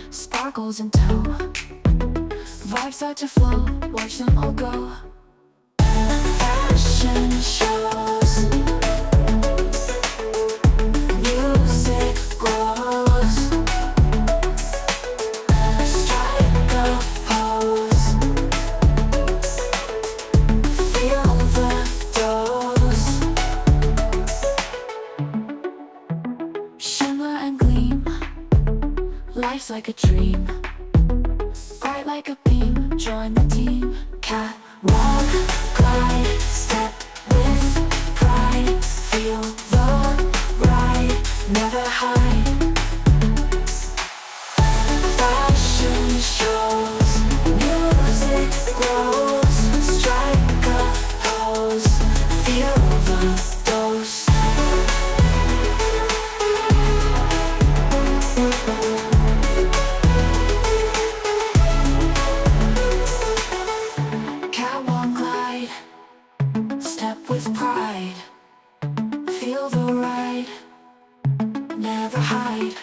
Sparkles in tow, vibes start to flow, watch them all go. Fashion shows, music grows, strike a pose, feel the dose. Shimmer and gleam, life's like a dream, bright like a beam, join the team. Catwalk, glide, step with pride, feel the ride, never hide. Fashion shows, music grows, strike a pose, feel the dose. Catwalk, glide, step with pride, feel the ride, never hide.